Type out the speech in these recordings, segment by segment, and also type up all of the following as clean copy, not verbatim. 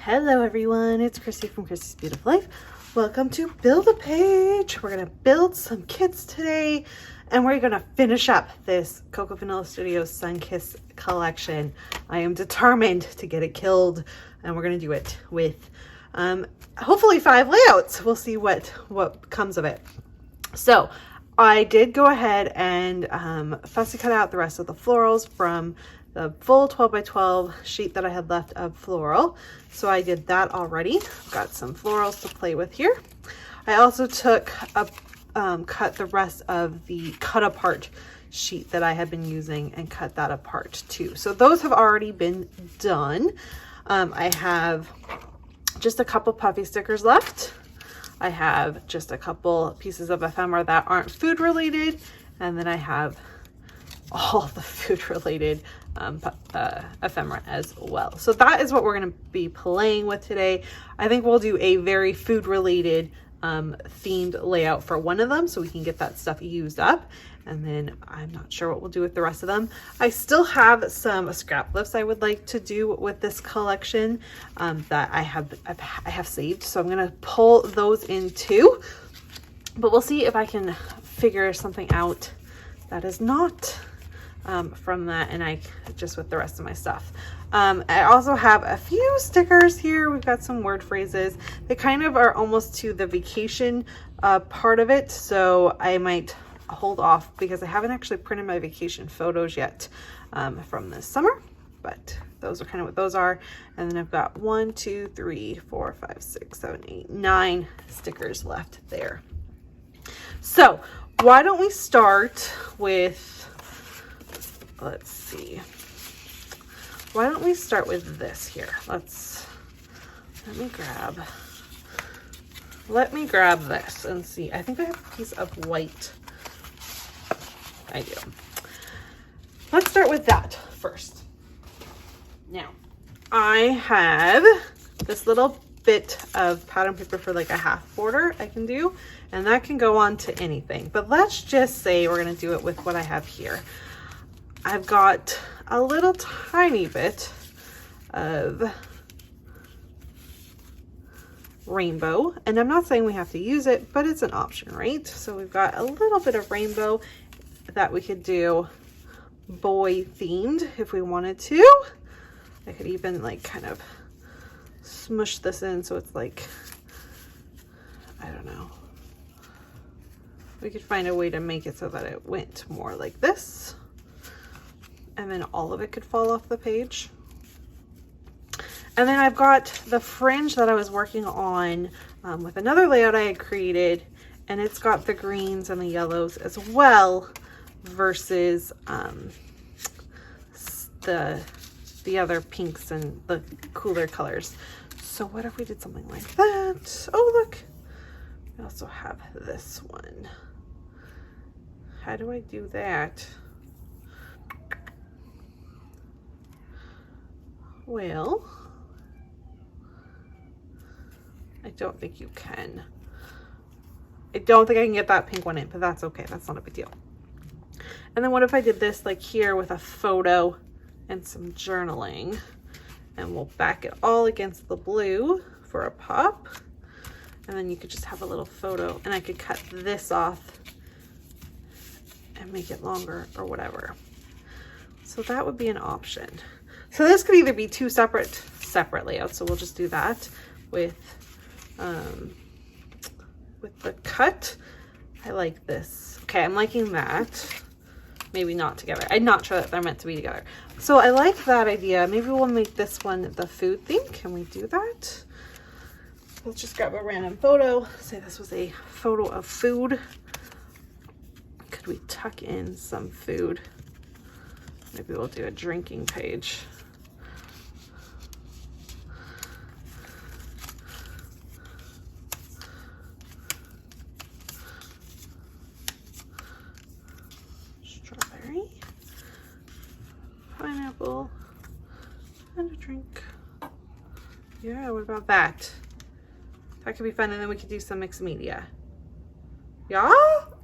Hello everyone, it's Christy from Christy's Beautiful Life. Welcome to Build a Page. We're gonna build some kits today and we're gonna finish up this Coco Vanilla Studios Sun Kiss collection. I am determined to get it killed and we're gonna do it with hopefully 5 layouts. We'll see what comes of it. So I did go ahead and fussy cut out the rest of the florals from the full 12 by 12 sheet that I had left of floral. So I did that already. Got some florals to play with here. I also took a cut the rest of the cut apart sheet that I had been using and cut that apart too. So those have already been done. I have just a couple puffy stickers left. I have just a couple pieces of ephemera that aren't food related, and then I have all the food related ephemera as well. So that is what we're going to be playing with today. I think we'll do a very food related themed layout for one of them so we can get that stuff used up, and then I'm not sure what we'll do with the rest of them. I still have some scrap lifts I would like to do with this collection that I have saved, so I'm going to pull those in too, but we'll see if I can figure something out that is not from that, and I just with the rest of my stuff. I also have a few stickers here. We've got some word phrases. They kind of are almost to the vacation part of it, so I might hold off because I haven't actually printed my vacation photos yet from this summer, but those are kind of what those are. And then I've got 1, 2, 3, 4, 5, 6, 7, 8, 9 stickers left there. So why don't we start with, let's see, why don't we start with this here? Let me grab this and see. I think I have a piece of white. I do. Let's start with that first. Now, I have this little bit of pattern paper for like a half border I can do, and that can go on to anything. But let's just say we're going to do it with what I have here. I've got a little tiny bit of rainbow, and I'm not saying we have to use it, but it's an option, right? So we've got a little bit of rainbow that we could do boy themed if we wanted to. I could even like kind of smush this in so it's like, I don't know. We could find a way to make it so that it went more like this, and then all of it could fall off the page. And then I've got the fringe that I was working on with another layout I had created, and it's got the greens and the yellows as well versus the other pinks and the cooler colors. So what if we did something like that? Oh, look, I also have this one. How do I do that? Well, I don't think you can. I don't think I can get that pink one in, but that's okay. That's not a big deal. And then what if I did this like here with a photo and some journaling, and we'll back it all against the blue for a pop. And then you could just have a little photo, and I could cut this off and make it longer or whatever. So that would be an option. So this could either be 2 separate layouts. So we'll just do that with the cut. I like this. Okay, I'm liking that. Maybe not together. I'm not sure that they're meant to be together. So I like that idea. Maybe we'll make this one the food theme. Can we do that? Let's just grab a random photo. Say this was a photo of food. Could we tuck in some food? Maybe we'll do a drinking page. Strawberry, pineapple, and a drink. Yeah, what about that? That could be fun, and then we could do some mixed media. Yeah?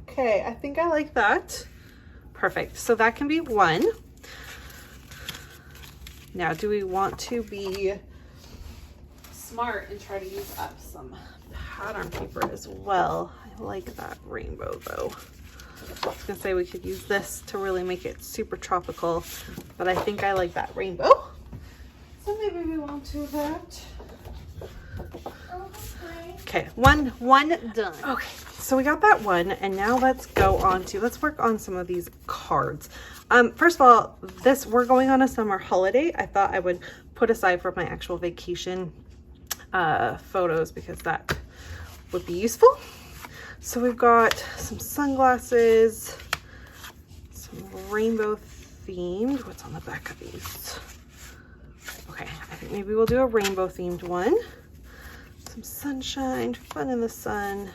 Okay, I think I like that. Perfect. So that can be one. Now, do we want to be smart and try to use up some pattern paper as well. I like that rainbow though. I was gonna say we could use this to really make it super tropical, but I think I like that rainbow. So maybe we won't do that. Okay, one done. Okay, so we got that one, and now let's work on some of these cards. First of all, we're going on a summer holiday. I thought I would put aside for my actual vacation photos because that would be useful. So we've got some sunglasses, some rainbow themed. What's on the back of these? Okay, I think maybe we'll do a rainbow themed one. Some sunshine, fun in the sun,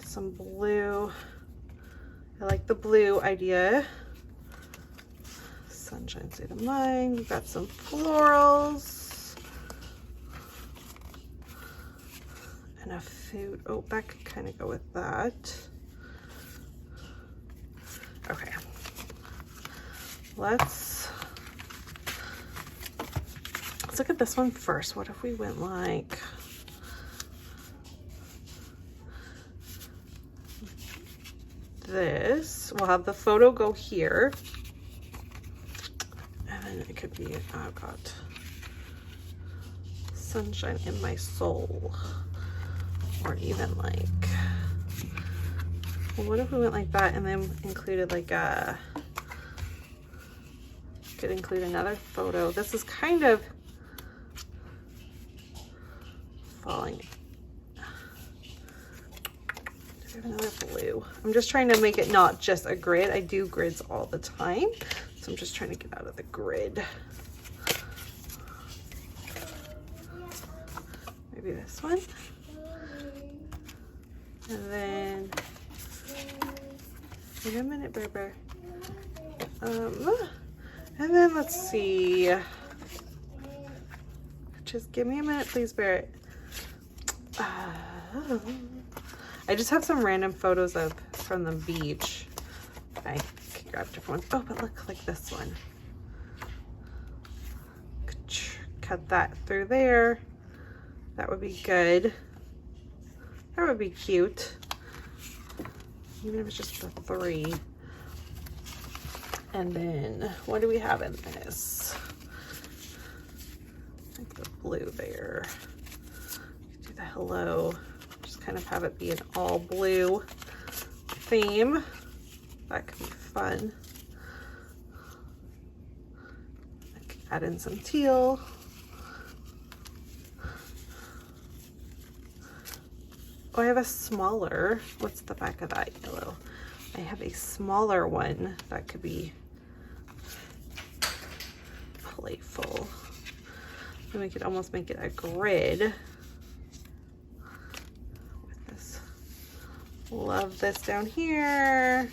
some blue. I like the blue idea. Sunshine state of mind. We've got some florals and a food. Oh, that could kind of go with that. Okay, let's look at this one first. What if we went like this? We'll have the photo go here, and then it could be, oh God, sunshine in my soul. Or even like, well, what if we went like that and then included like could include another photo. This is kind of falling. Do we have another blue? I'm just trying to make it not just a grid. I do grids all the time, so I'm just trying to get out of the grid. Maybe this one. And then, wait a minute, Bear Bear. And then let's see. Just give me a minute, please, Barrett. I just have some random photos from the beach. I can grab different ones. Oh, but look, like this one. Cut that through there. That would be good. That would be cute. Even if it's just the 3. And then, what do we have in this? Like the blue there. Do the hello. Just kind of have it be an all blue theme. That could be fun. I could add in some teal. Oh, I have a smaller, what's the back of that yellow? I have a smaller one that could be playful. And we could almost make it a grid with this. Love this down here.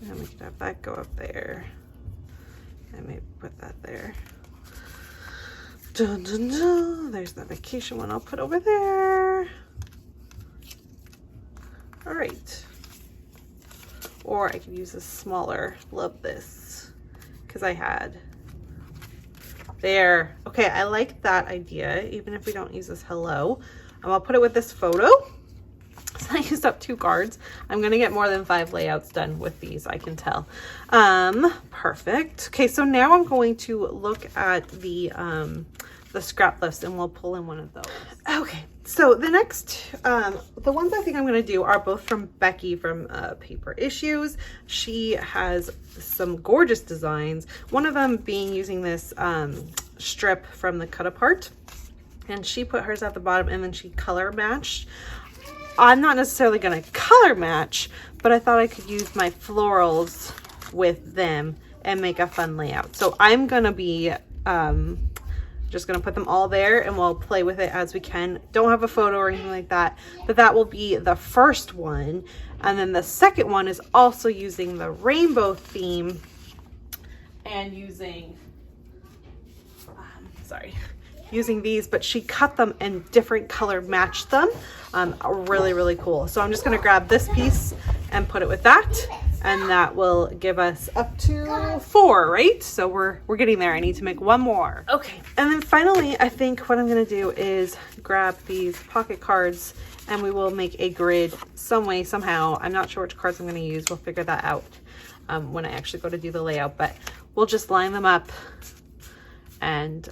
And we could have that go up there. And maybe put that there. Dun, dun, dun. There's the vacation one I'll put over there. All right. Or I could use a smaller. Love this. Because I had. There. Okay, I like that idea. Even if we don't use this hello. I'll put it with this photo. So I used up 2 cards. I'm going to get more than 5 layouts done with these, I can tell. Perfect. Okay, so now I'm going to look at the scrap list, and we'll pull in one of those. Okay, so the next, the ones I think I'm going to do are both from Becky from Paper Issues. She has some gorgeous designs. One of them being using this strip from the Cut Apart, and she put hers at the bottom and then she color matched. I'm not necessarily going to color match, but I thought I could use my florals with them and make a fun layout. So I'm going to be just going to put them all there, and we'll play with it as we can. Don't have a photo or anything like that, but that will be the first one. And then the second one is also using the rainbow theme and using, using these, but she cut them and different color matched them. Really, really cool. So I'm just going to grab this piece and put it with that, and that will give us up to 4, right? So we're getting there. I need to make 1 more. Okay, and then finally, I think what I'm gonna do is grab these pocket cards and we will make a grid some way, somehow. I'm not sure which cards I'm gonna use. We'll figure that out when I actually go to do the layout, but we'll just line them up and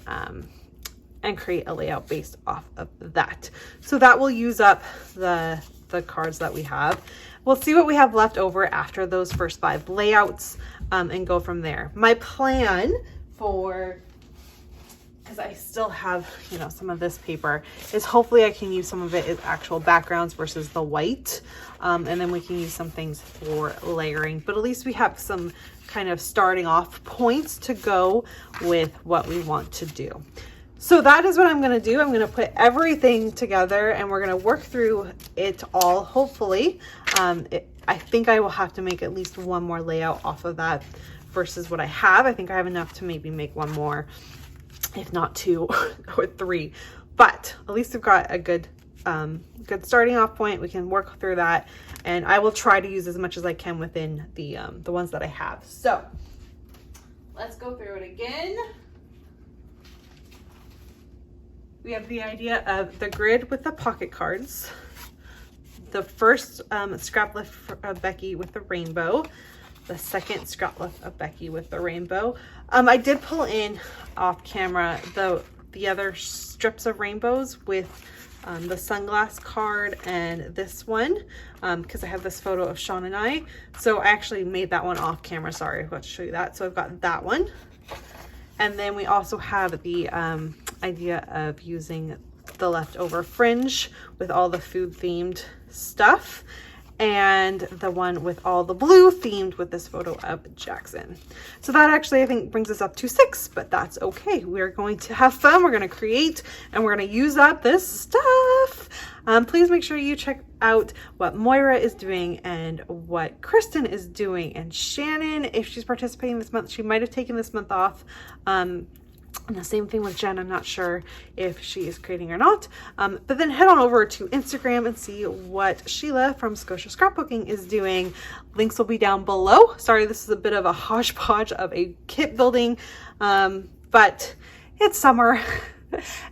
create a layout based off of that. So that will use up the cards that we have. We'll see what we have left over after those first 5 layouts and go from there. My plan for, because I still have, you know, some of this paper, is hopefully I can use some of it as actual backgrounds versus the white. And then we can use some things for layering, but at least we have some kind of starting off points to go with what we want to do. So that is what I'm going to do. I'm going to put everything together and we're going to work through it all, hopefully. I think I will have to make at least 1 more layout off of that versus what I have. I think I have enough to maybe make 1 more, if not 2 or 3. But at least we've got a good starting off point. We can work through that, and I will try to use as much as I can within the ones that I have. So let's go through it again. We have the idea of the grid with the pocket cards, the first scrap lift of Becky with the rainbow, the second scrap lift of Becky with the rainbow. I did pull in off camera the other strips of rainbows with the sunglass card and this one because I have this photo of Sean and I. So I actually made that one off camera. Sorry, I forgot to show you that. So I've got that one. And then we also have the idea of using the leftover fringe with all the food themed stuff, and the one with all the blue themed with this photo of Jackson. So that actually, I think, brings us up to 6, but that's okay. We're going to have fun. We're going to create and we're going to use up this stuff. Please make sure you check out what Moira is doing and what Kristen is doing, and Shannon, if she's participating this month. She might have taken this month off. And the same thing with Jen. I'm not sure if she is creating or not. But then head on over to Instagram and see what Shelia from Scotia Scrapbooking is doing. Links will be down below. Sorry, this is a bit of a hodgepodge of a kit building, but it's summer.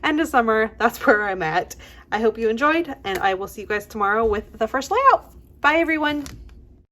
End of summer, that's where I'm at. I hope you enjoyed, and I will see you guys tomorrow with the first layout. Bye, everyone.